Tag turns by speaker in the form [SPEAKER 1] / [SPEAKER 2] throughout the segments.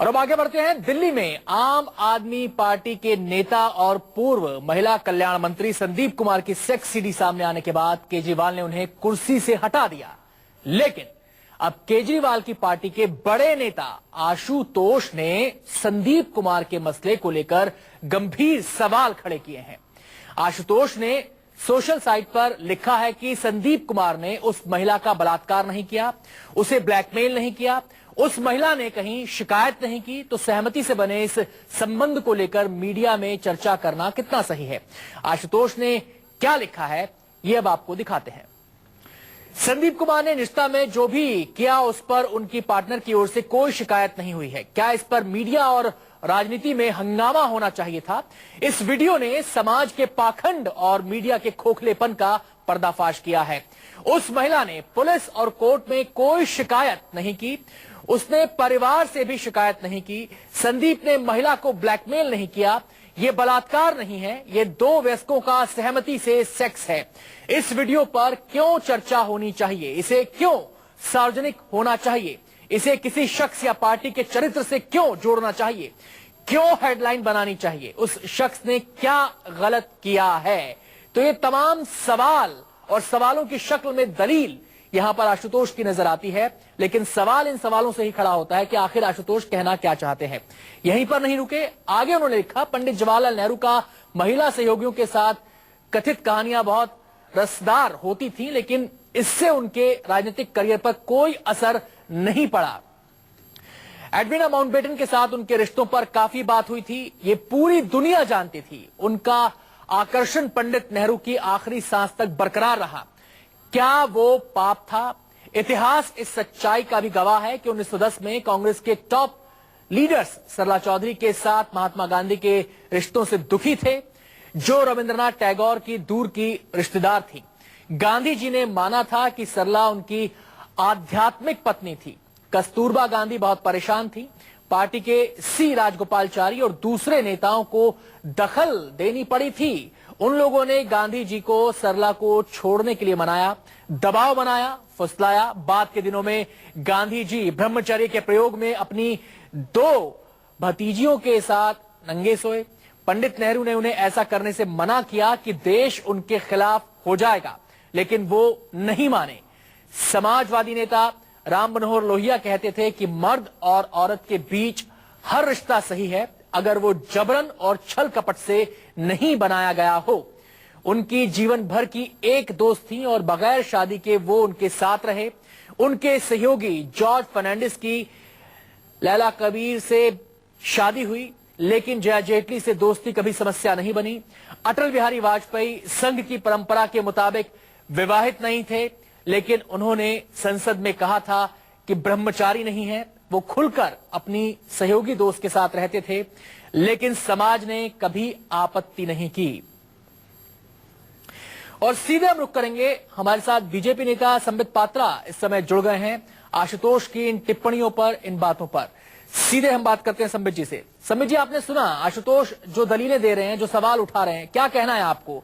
[SPEAKER 1] और अब आगे बढ़ते हैं। दिल्ली में आम आदमी पार्टी के नेता और पूर्व महिला कल्याण मंत्री संदीप कुमार की सेक्स सीडी सामने आने के बाद केजरीवाल ने उन्हें कुर्सी से हटा दिया। लेकिन अब केजरीवाल की पार्टी के बड़े नेता आशुतोष ने संदीप कुमार के मसले को लेकर गंभीर सवाल खड़े किए हैं। आशुतोष ने सोशल साइट पर लिखा है कि संदीप कुमार ने उस महिला का बलात्कार नहीं किया, उसे ब्लैकमेल नहीं किया, उस महिला ने कहीं शिकायत नहीं की, तो सहमति से बने इस संबंध को लेकर मीडिया में चर्चा करना कितना सही है। आशुतोष ने क्या लिखा है ये अब आपको दिखाते हैं। संदीप कुमार ने रिश्ता में जो भी किया उस पर उनकी पार्टनर की ओर से कोई शिकायत नहीं हुई है। क्या इस पर मीडिया और राजनीति में हंगामा होना चाहिए था? इस वीडियो ने समाज के पाखंड और मीडिया के खोखलेपन का पर्दाफाश किया है। उस महिला ने पुलिस और कोर्ट में कोई शिकायत नहीं की, उसने परिवार से भी शिकायत नहीं की। संदीप ने महिला को ब्लैकमेल नहीं किया। ये बलात्कार नहीं है, ये दो वयस्कों का सहमति से सेक्स है। इस वीडियो पर क्यों चर्चा होनी चाहिए? इसे क्यों सार्वजनिक होना चाहिए? इसे किसी शख्स या पार्टी के चरित्र से क्यों जोड़ना चाहिए? क्यों हेडलाइन बनानी चाहिए? उस शख्स ने क्या गलत किया है? तो ये तमाम सवाल और सवालों की शक्ल में दलील यहां पर आशुतोष की नजर आती है। लेकिन सवाल इन सवालों से ही खड़ा होता है कि आखिर आशुतोष कहना क्या चाहते हैं। यहीं पर नहीं रुके, आगे उन्होंने लिखा, पंडित जवाहरलाल नेहरू का महिला सहयोगियों के साथ कथित कहानियां बहुत रसदार होती थी, लेकिन इससे उनके राजनीतिक करियर पर कोई असर नहीं पड़ा। एडविना माउंटबेटन के साथ उनके रिश्तों पर काफी बात हुई थी, ये पूरी दुनिया जानती थी। उनका आकर्षण पंडित नेहरू की आखिरी सांस तक बरकरार रहा। क्या वो पाप था? इतिहास इस सच्चाई का भी गवाह है कि 1910 में कांग्रेस के टॉप लीडर्स सरला चौधरी के साथ महात्मा गांधी के रिश्तों से दुखी थे, जो रविंद्रनाथ टैगोर की दूर की रिश्तेदार थी। गांधी जी ने माना था कि सरला उनकी आध्यात्मिक पत्नी थी। कस्तूरबा गांधी बहुत परेशान थी। पार्टी के सी राजगोपालचारी और दूसरे नेताओं को दखल देनी पड़ी थी। उन लोगों ने गांधी जी को सरला को छोड़ने के लिए मनाया, दबाव बनाया, फुसलाया। बाद के दिनों में गांधी जी ब्रह्मचर्य के प्रयोग में अपनी दो भतीजियों के साथ नंगे सोए। पंडित नेहरू ने उन्हें ऐसा करने से मना किया कि देश उनके खिलाफ हो जाएगा, लेकिन वो नहीं माने। समाजवादी नेता राम मनोहर लोहिया कहते थे कि मर्द और औरत के बीच हर रिश्ता सही है अगर वो जबरन और छल कपट से नहीं बनाया गया हो। उनकी जीवन भर की एक दोस्त थी और बगैर शादी के वो उनके साथ रहे। उनके सहयोगी जॉर्ज फर्नांडिस की लैला कबीर से शादी हुई, लेकिन जया जेटली से दोस्ती कभी समस्या नहीं बनी। अटल बिहारी वाजपेयी संघ की परंपरा के मुताबिक विवाहित नहीं थे, लेकिन उन्होंने संसद में कहा था कि ब्रह्मचारी नहीं है। वो खुलकर अपनी सहयोगी दोस्त के साथ रहते थे, लेकिन समाज ने कभी आपत्ति नहीं की। और सीधे हम रुक करेंगे, हमारे साथ बीजेपी नेता संबित पात्रा इस समय जुड़ गए हैं आशुतोष की इन टिप्पणियों पर, इन बातों पर। सीधे हम बात करते हैं संबित जी से। संबित जी, आपने सुना आशुतोष जो दलीलें दे रहे हैं, जो सवाल उठा रहे हैं, क्या कहना है आपको?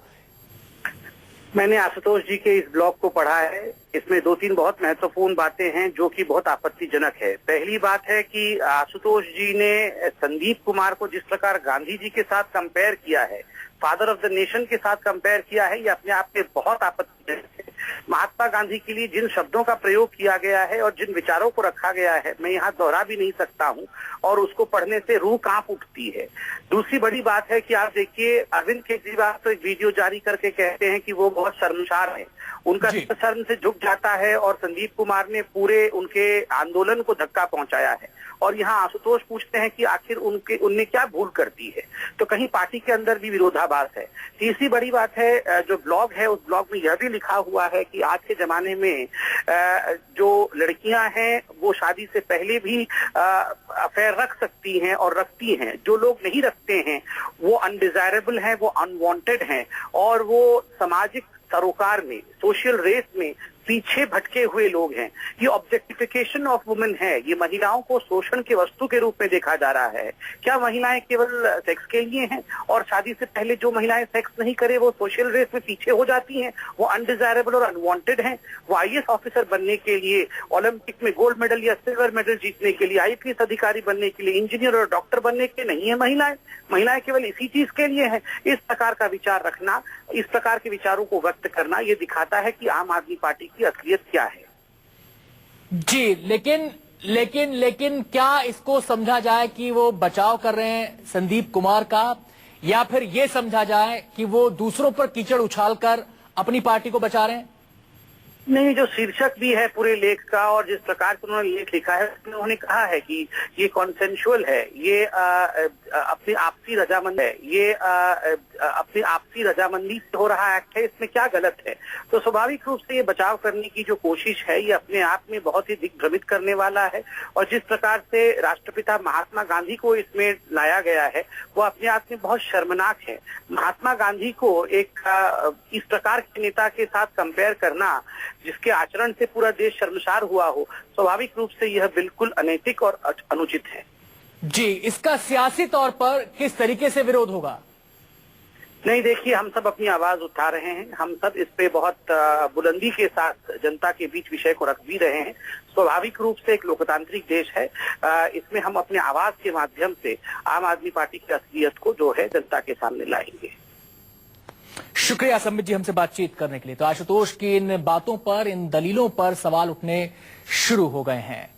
[SPEAKER 2] मैंने आशुतोष जी के इस ब्लॉग को पढ़ा है। इसमें दो तीन बहुत महत्वपूर्ण बातें हैं जो कि बहुत आपत्तिजनक है। पहली बात है कि आशुतोष जी ने संदीप कुमार को जिस प्रकार गांधी जी के साथ कंपेयर किया है, फादर ऑफ द नेशन के साथ कंपेयर किया है, ये अपने आप में बहुत आपत्तिजनक है। महात्मा गांधी के लिए जिन शब्दों का प्रयोग किया गया है और जिन विचारों को रखा गया है, मैं यहाँ दोहरा भी नहीं सकता हूँ और उसको पढ़ने से रूह कांप उठती है। दूसरी बड़ी बात है कि आप देखिए, अरविंद केजरीवाल तो एक वीडियो जारी करके कहते हैं कि वो बहुत शर्मसार है, उनका शर्म से झुक जाता है और संदीप कुमार ने पूरे उनके आंदोलन को धक्का पहुंचाया है। और यहाँ आशुतोष पूछते हैं कि आखिर उनने क्या भूल कर दी है, तो कहीं पार्टी के अंदर भी विरोधाभास है। तीसरी बड़ी बात है, जो ब्लॉग है उस ब्लॉग में यह भी लिखा हुआ है कि आज के जमाने में जो लड़कियां हैं वो शादी से पहले भी अफेयर रख सकती हैं और रखती हैं। जो लोग नहीं रखते हैं वो अनडिजायरेबल हैं, वो अनवांटेड हैं और वो सामाजिक सरोकार में, सोशल रेस में पीछे भटके हुए लोग हैं। ये ऑब्जेक्टिफिकेशन ऑफ वुमेन है। ये महिलाओं को शोषण के वस्तु के रूप में देखा जा रहा है। क्या महिलाएं केवल सेक्स के लिए हैं और शादी से पहले जो महिलाएं सेक्स नहीं करे वो सोशल रेस में पीछे हो जाती हैं, वो अनडिजायरेबल और अनवांटेड हैं? वो आईएएस ऑफिसर बनने के लिए, ओलंपिक में गोल्ड मेडल या सिल्वर मेडल जीतने के लिए, आईपीएस अधिकारी बनने के लिए, इंजीनियर और डॉक्टर बनने के नहीं है महिलाएं? महिलाएं केवल इसी चीज के लिए हैं? इस प्रकार का विचार रखना, इस प्रकार के विचारों को व्यक्त करना, ये दिखाता है कि आम आदमी पार्टी की असलियत क्या है।
[SPEAKER 1] जी, लेकिन क्या इसको समझा जाए कि वो बचाव कर रहे हैं संदीप कुमार का, या फिर ये समझा जाए कि वो दूसरों पर कीचड़ उछालकर अपनी पार्टी को बचा रहे हैं?
[SPEAKER 2] नहीं, जो शीर्षक भी है पूरे लेख का और जिस प्रकार से उन्होंने लेख लिखा है, उसमें उन्होंने कहा है कि ये कॉन्सेंशुअल है, ये अपनी आपसी रजामंदी है, ये अपनी आपसी रजामंदी से हो रहा एक्ट है, इसमें क्या गलत है? तो स्वाभाविक रूप से ये बचाव करने की जो कोशिश है, ये अपने आप में बहुत ही दिग्भ्रमित करने वाला है। और जिस प्रकार से राष्ट्रपिता महात्मा गांधी को इसमें लाया गया है, वो अपने आप में बहुत शर्मनाक है। महात्मा गांधी को एक इस प्रकार के नेता के साथ कंपेयर करना जिसके आचरण से पूरा देश शर्मसार हुआ हो, स्वाभाविक रूप से यह बिल्कुल अनैतिक और अनुचित है।
[SPEAKER 1] जी, इसका सियासी तौर पर किस तरीके से विरोध होगा?
[SPEAKER 2] नहीं, देखिए, हम सब अपनी आवाज उठा रहे हैं, हम सब इस पे बहुत बुलंदी के साथ जनता के बीच विषय को रख भी रहे हैं। स्वाभाविक रूप से एक लोकतांत्रिक देश है, इसमें हम अपने आवाज के माध्यम से आम आदमी पार्टी की असलियत को जो है जनता के सामने लाएंगे।
[SPEAKER 1] शुक्रिया संबित जी हमसे बातचीत करने के लिए। तो आशुतोष की इन बातों पर, इन दलीलों पर सवाल उठने शुरू हो गए हैं।